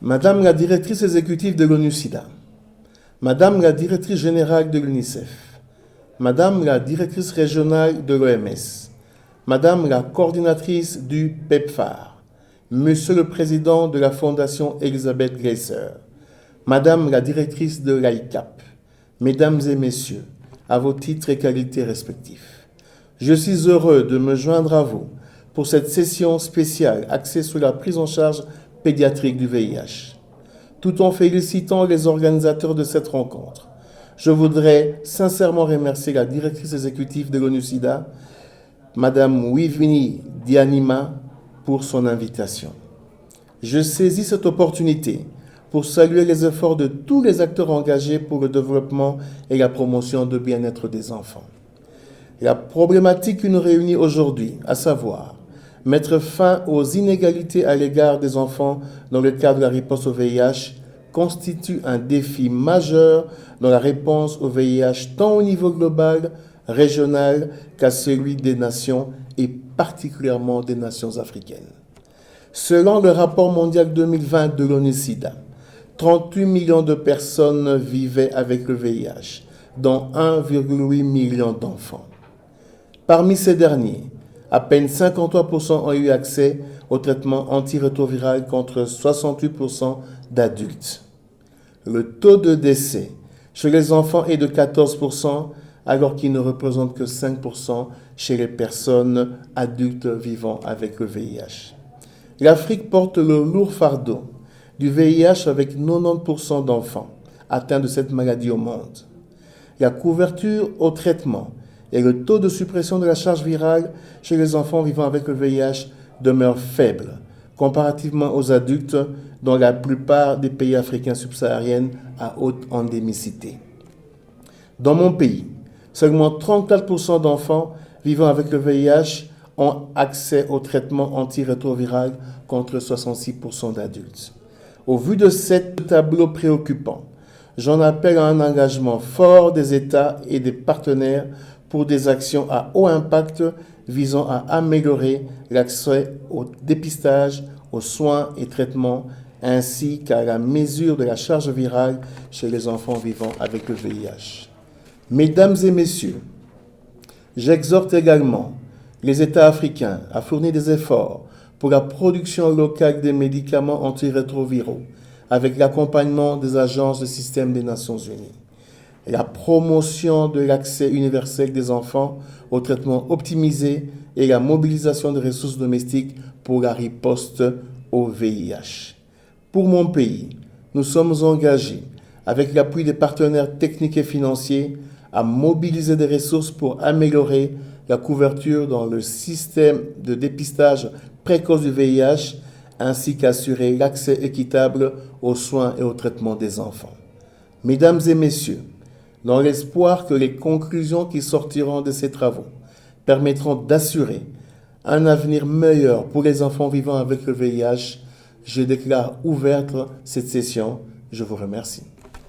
Madame la directrice exécutive de l'ONU-SIDA, Madame la directrice générale de l'UNICEF, Madame la directrice régionale de l'OMS, Madame la coordinatrice du PEPFAR, Monsieur le président de la Fondation Elisabeth Glaser, Madame la directrice de l'ICAP, Mesdames et Messieurs, à vos titres et qualités respectifs. Je suis heureux de me joindre à vous pour cette session spéciale axée sur la prise en charge pédiatrique du VIH. Tout en félicitant les organisateurs de cette rencontre, je voudrais sincèrement remercier la directrice exécutive de l'ONU-SIDA, Madame Wivini Dianima, pour son invitation. Je saisis cette opportunité pour saluer les efforts de tous les acteurs engagés pour le développement et la promotion du bien-être des enfants. La problématique qui nous réunit aujourd'hui, à savoir mettre fin aux inégalités à l'égard des enfants dans le cadre de la réponse au VIH, constitue un défi majeur dans la réponse au VIH tant au niveau global, régional qu'à celui des nations et particulièrement des nations africaines. Selon le rapport mondial 2020 de l'ONU-SIDA, 38 millions de personnes vivaient avec le VIH, dont 1,8 million d'enfants. Parmi ces derniers, à peine 53% ont eu accès au traitement antirétroviral contre 68% d'adultes. Le taux de décès chez les enfants est de 14%, alors qu'il ne représente que 5% chez les personnes adultes vivant avec le VIH. L'Afrique porte le lourd fardeau du VIH avec 90% d'enfants atteints de cette maladie au monde. La couverture au traitement et le taux de suppression de la charge virale chez les enfants vivant avec le VIH demeurent faibles, comparativement aux adultes dans la plupart des pays africains subsahariens à haute endémicité. Dans mon pays, seulement 34% d'enfants vivant avec le VIH ont accès au traitement antirétroviral contre 66% d'adultes. Au vu de ce tableau préoccupant, j'en appelle à un engagement fort des États et des partenaires pour des actions à haut impact visant à améliorer l'accès au dépistage, aux soins et traitements, ainsi qu'à la mesure de la charge virale chez les enfants vivant avec le VIH. Mesdames et messieurs, j'exhorte également les États africains à fournir des efforts pour la production locale des médicaments antirétroviraux avec l'accompagnement des agences du système des Nations Unies. La promotion de l'accès universel des enfants au traitement optimisé et la mobilisation des ressources domestiques pour la riposte au VIH. Pour mon pays, nous sommes engagés, avec l'appui des partenaires techniques et financiers, à mobiliser des ressources pour améliorer la couverture dans le système de dépistage précoce du VIH, ainsi qu'assurer l'accès équitable aux soins et aux traitements des enfants. Mesdames et messieurs, dans l'espoir que les conclusions qui sortiront de ces travaux permettront d'assurer un avenir meilleur pour les enfants vivant avec le VIH, je déclare ouverte cette session. Je vous remercie.